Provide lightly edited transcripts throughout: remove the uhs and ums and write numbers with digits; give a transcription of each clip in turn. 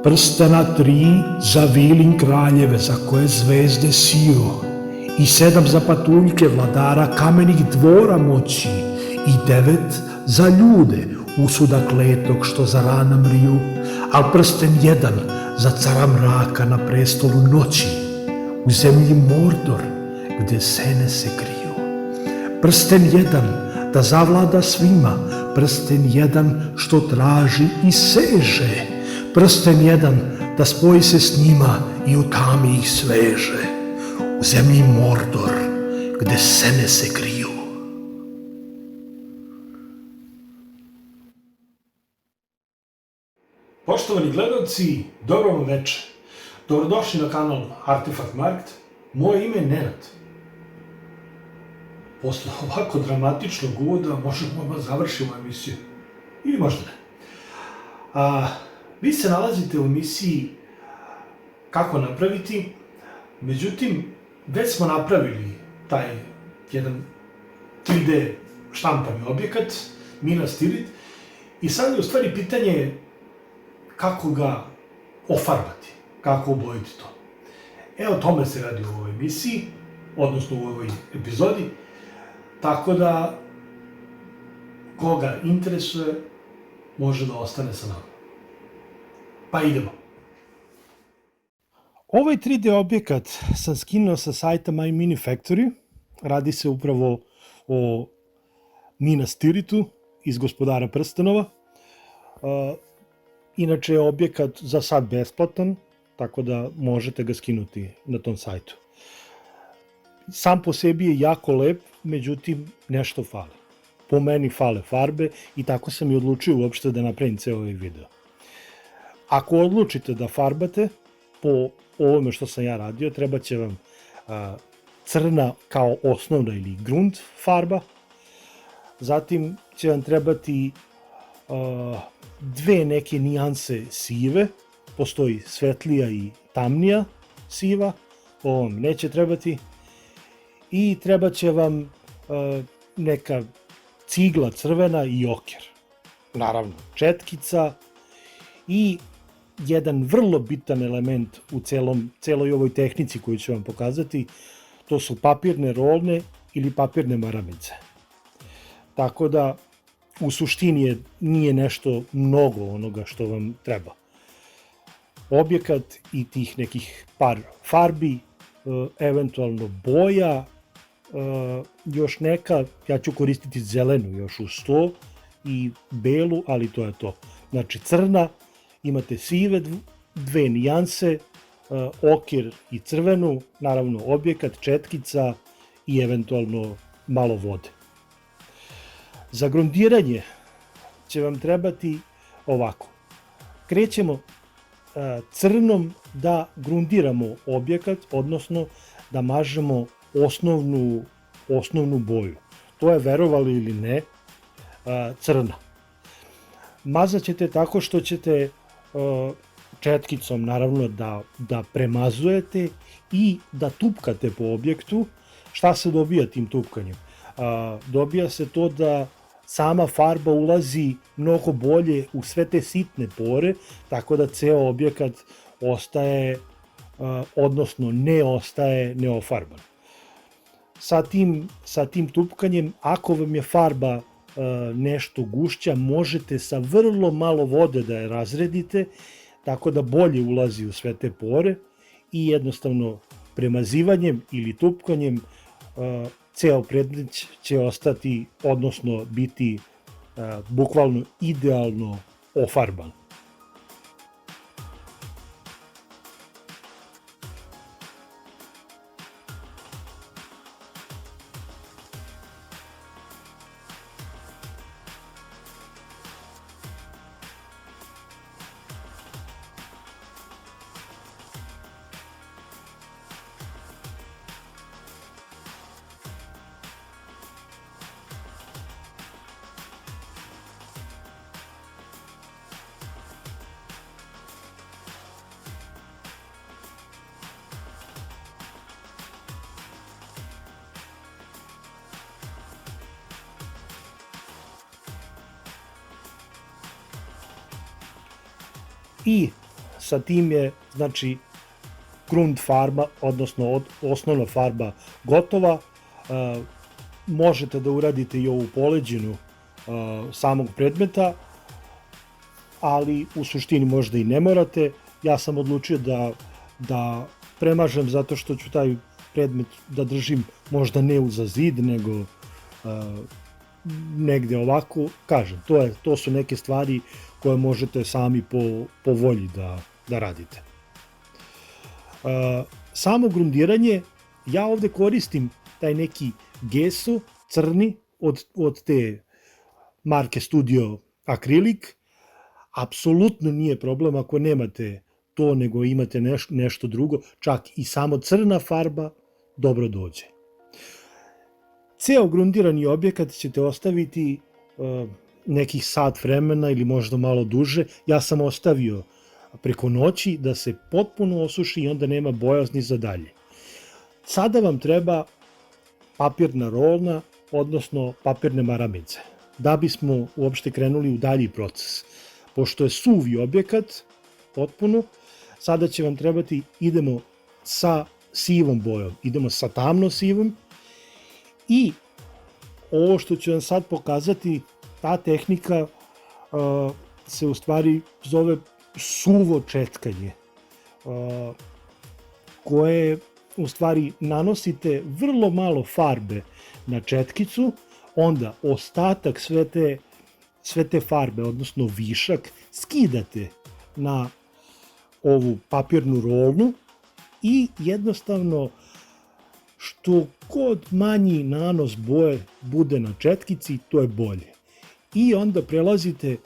Prstena 3 za vilin kraljeve za koje zvezde siju, i 7 za patuljke vladara kamenih dvora moći, i 9 za ljude usuda kletog što za rana mriju, al prsten 1 za cara mraka na prestolu noći, u zemlji Mordor gde sene se kriju. Prsten 1 da zavlada svima, prsten 1 što traži i seže, prsten 1 da spoji se s njima i u tami ih sveže, u zemlji Mordor gde sene se kriju. Poštovani gledalci, dobro vam večer. Dobrodošli na kanal Artefakt Markt. Moje ime je Nenad. Posle ovako dramatičnog uvoda možemo da završimo emisiju. Ili možda ne. Vi se nalazite u emisiji Kako napraviti, međutim, već smo napravili taj jedan 3D štampani objekat, Minas Tirith, i sad je u stvari pitanje kako ga ofarbati, kako obojiti to. Evo, o tome se radi u ovoj emisiji, odnosno u ovoj epizodi, tako da koga interesuje može da ostane sa nama. Pa idemo. Ovaj 3D objekat sam skinuo sa sajta My Mini Factory. Radi se upravo o Minas Tirithu iz Gospodara prstenova. Inače je objekat za sad besplatan, tako da možete ga skinuti na tom sajtu. Sam po sebi je jako lep, međutim nešto fali. Po meni fale farbe i tako sam i odlučio uopšte da napravim ceo ovaj video. Ako odlučite da farbate, po ovome što sam ja radio, treba će vam crna kao osnovna ili grund farba, zatim će vam trebati dve neke nijanse sive, postoji svetlija i tamnija siva, ovo vam neće trebati, i treba će vam neka cigla crvena i oker, naravno četkica i jedan vrlo bitan element u celoj ovoj tehnici koju ću vam pokazati, to su papirne rolne ili papirne maramice. Tako da u suštini nije nešto mnogo onoga što vam treba. Objekat i tih nekih par farbi, eventualno boja, još neka, ja ću koristiti zelenu još uz to i belu, ali to je to. Znači crna, imate sive dve nijanse, oker i crvenu, naravno objekat, četkica i eventualno malo vode. Za grundiranje će vam trebati ovako. Krećemo crnom da grundiramo objekat, odnosno da mažemo osnovnu boju. To je, verovali ili ne, crna. Mazat ćete tako što ćete četkicom naravno da premazujete i da tupkate po objektu. Šta se dobija tim tupkanjem? Dobija se to da sama farba ulazi mnogo bolje u sve te sitne pore, tako da ceo objekat ostaje, odnosno ne ostaje neofarban. Sa tim tupkanjem, ako vam je farba nešto gušća, možete sa vrlo malo vode da je razredite, tako da bolje ulazi u sve te pore, i jednostavno premazivanjem ili tupkanjem ceo predmet će ostati, odnosno biti bukvalno idealno ofarban. I sa tim je, znači, grundfarba, odnosno osnovna farba gotova. Možete da uradite i ovu poleđinu samog predmeta, ali u suštini možda i ne morate. Ja sam odlučio da premažem zato što ću taj predmet da držim možda ne uza zid, nego negde ovako. Kažem, to su neke stvari koje možete sami po volji da radite. Samo grundiranje, ja ovde koristim taj neki gesso crni od te marke Studio Akrilik. Apsolutno nije problem ako nemate to, nego imate nešto drugo, čak i samo crna farba dobro dođe. Ceo grundirani objekat ćete ostaviti nekih sat vremena ili možda malo duže. Ja sam ostavio preko noći da se potpuno osuši i onda nema bojazni za dalje. Sada vam treba papirna rolna, odnosno papirne maramice, da bismo uopšte krenuli u dalji proces. Pošto je suvi objekat potpuno, sada će vam trebati, idemo sa sivom bojom, idemo sa tamno sivom i ovo što ću vam sad pokazati, ta tehnika se u stvari zove suvo četkanje, koje u stvari nanosite vrlo malo farbe na četkicu, onda ostatak sve te farbe, odnosno višak, skidate na ovu papirnu rolnu i jednostavno što god manji nanos boje bude na četkici, to je bolje. I onda prelazite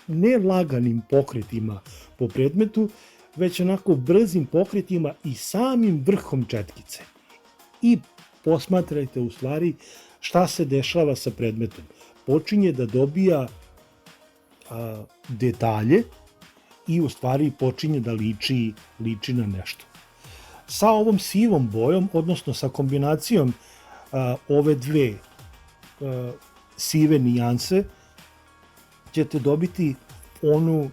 ne laganim pokretima po predmetu, već onako brzim pokretima i samim vrhom četkice. I posmatrajte u stvari šta se dešava sa predmetom. Počinje da dobija detalje i u stvari počinje da liči na nešto. Sa ovom sivom bojom, odnosno sa kombinacijom ove dve sive nijanse, ćete dobiti onu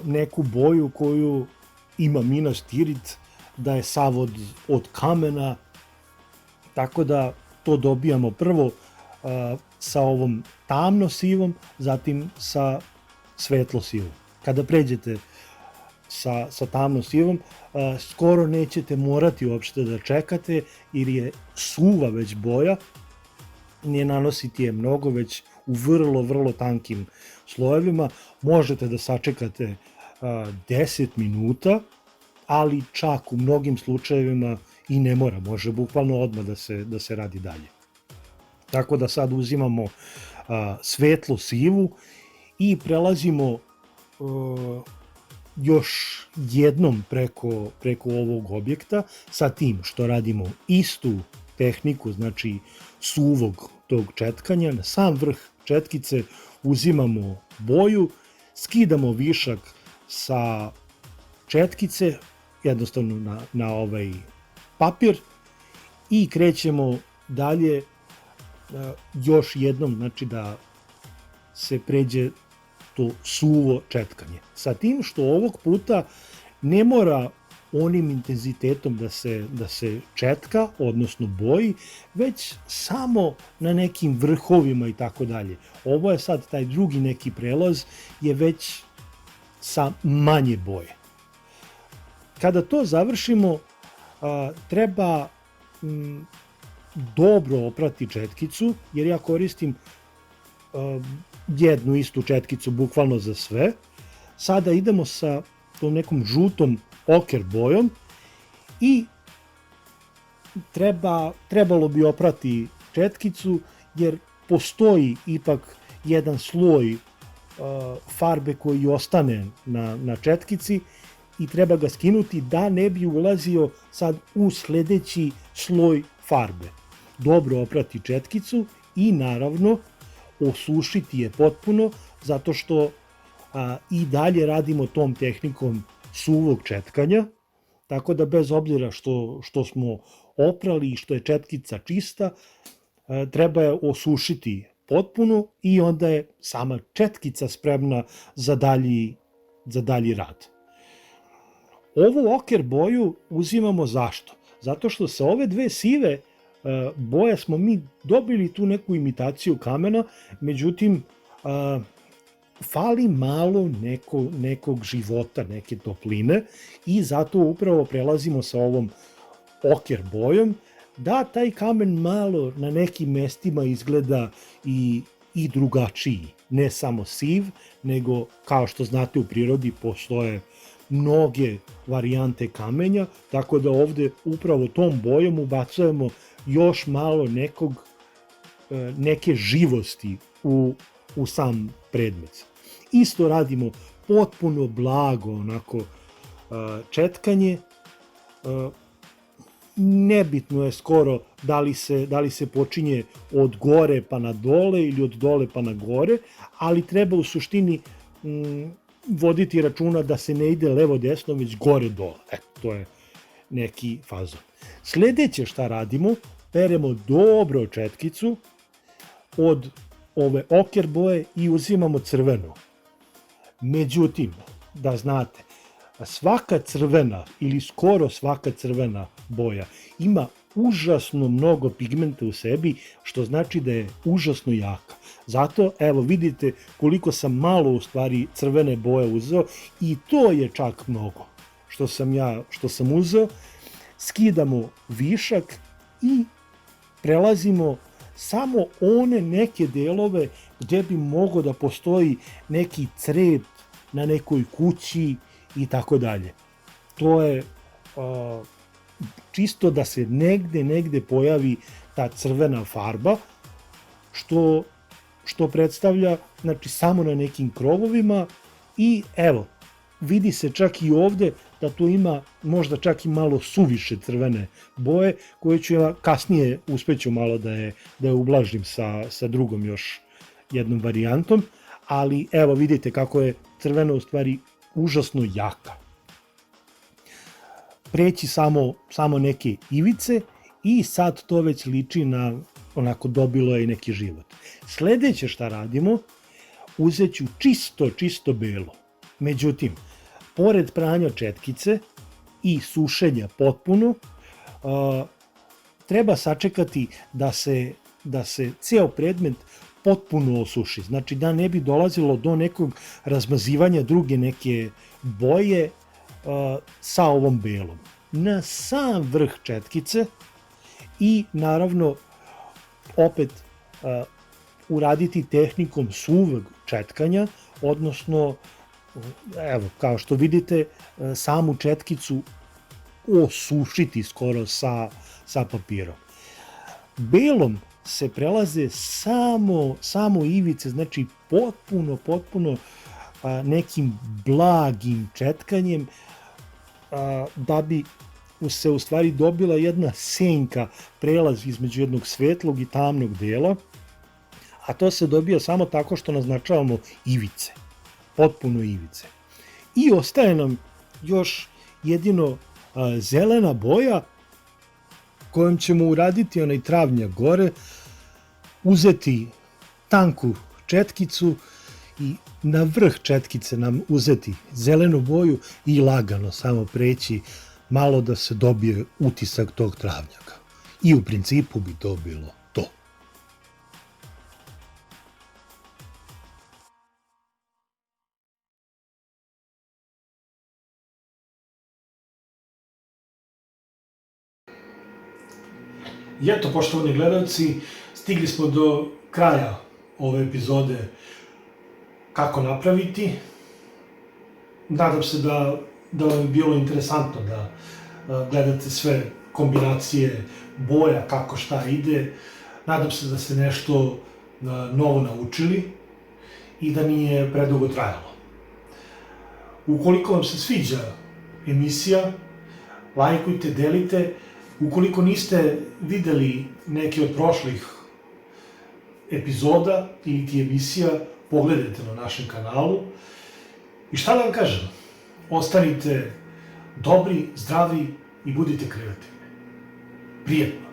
neku boju koju ima Minas Tirith, da je sav od kamena, tako da to dobijamo prvo sa ovom tamno sivom, zatim sa svetlo sivom. Kada pređete sa tamno sivom, skoro nećete morati uopšte da čekate, jer je suva već boja, ne nanositi je mnogo, već u vrlo tankim slojevima. Možete da sačekate 10 minuta, ali čak u mnogim slučajevima i ne mora, može bukvalno odmah da se radi dalje. Tako da sad uzimamo svetlo sivu i prelazimo još jednom preko ovog objekta, sa tim što radimo istu tehniku, znači suvog tog četkanja. Na sam vrh četkice uzimamo boju, skidamo višak sa četkice, jednostavno na ovaj papir, i krećemo dalje još jednom, znači da se pređe to suvo četkanje. Sa tim što ovog puta ne mora onim intenzitetom da se četka, odnosno boji, već samo na nekim vrhovima i tako dalje. Ovo je sad taj drugi neki prelaz, je već sa manje boje. Kada to završimo, treba dobro oprati četkicu, jer ja koristim jednu istu četkicu bukvalno za sve. Sada idemo sa tom nekom žutom oker bojom i trebalo bi oprati četkicu, jer postoji ipak jedan sloj farbe koji ostane na četkici i treba ga skinuti da ne bi ulazio sad u sledeći sloj farbe. Dobro oprati četkicu i naravno osušiti je potpuno, zato što i dalje radimo tom tehnikom suvog četkanja, tako da bez obzira što smo oprali i što je četkica čista, treba je osušiti potpuno i onda je sama četkica spremna za dalji za dalji rad. Ovu oker boju uzimamo zašto? Zato što sa ove dve sive boje smo mi dobili tu neku imitaciju kamena, međutim fali malo nekog života, neke topline i zato upravo prelazimo sa ovom oker bojom da taj kamen malo na nekim mestima izgleda i drugačiji. Ne samo siv, nego kao što znate u prirodi postoje mnoge varijante kamenja, tako da ovde upravo tom bojom ubacujemo još malo neke živosti u sam predmet. Isto radimo potpuno blago onako četkanje. Nebitno je skoro da li se počinje od gore pa na dole ili od dole pa na gore, ali treba u suštini voditi računa da se ne ide levo-desno, već gore-dole. To je neki fazon. Sledeće šta radimo, peremo dobro četkicu od ove oker boje i uzimamo crvenu. Međutim, da znate, svaka crvena ili skoro svaka crvena boja ima užasno mnogo pigmenta u sebi, što znači da je užasno jaka. Zato, evo, vidite koliko sam malo u stvari crvene boje uzeo i to je čak mnogo što sam uzeo. Skidamo višak i prelazimo samo one neke delove gde bi mogao da postoji neki crep na nekoj kući i tako dalje. To je čisto da se negde pojavi ta crvena farba, što predstavlja, znači, samo na nekim krovovima i evo, vidi se čak i ovde da tu ima možda čak i malo suviše crvene boje, koje ću ja kasnije uspeću malo da je ublažim sa drugom još jednom varijantom, ali evo vidite kako je crvena u stvari užasno jaka. Preći samo neke ivice i sad to već liči na onako dobilo je i neki život. Sledeće šta radimo, uzet ću čisto belo. Međutim, pored pranja četkice i sušenja potpuno, treba sačekati da se ceo predmet potpuno osuši. Znači da ne bi dolazilo do nekog razmazivanja druge neke boje sa ovom belom. Na sam vrh četkice i naravno opet uraditi tehnikom suvog četkanja, odnosno, evo, kao što vidite, samu četkicu osušiti skoro sa papirom. Belom se prelaze samo ivice, znači potpuno nekim blagim četkanjem, da bi se u stvari dobila jedna senka, prelaz između jednog svetlog i tamnog dela, a to se dobija samo tako što naznačavamo ivice, potpuno ivice. I ostaje nam još jedino zelena boja kojom ćemo uraditi onaj travnjak gore, uzeti tanku četkicu i na vrh četkice nam uzeti zelenu boju i lagano samo preći malo da se dobije utisak tog travnjaka. I u principu bi to bilo to. I eto, poštovani gledalci, stigli smo do kraja ove epizode kako napraviti. Nadam se da vam je bilo interesantno da gledate sve kombinacije boja, kako šta ide. Nadam se da ste nešto novo naučili i da nije predugo trajalo. Ukoliko vam se sviđa emisija, lajkujte, delite. Ukoliko niste videli neke od prošlih epizoda ili emisija, pogledajte na našem kanalu. I šta da vam kažem? Ostanite dobri, zdravi i budite kreativni. Prijetno!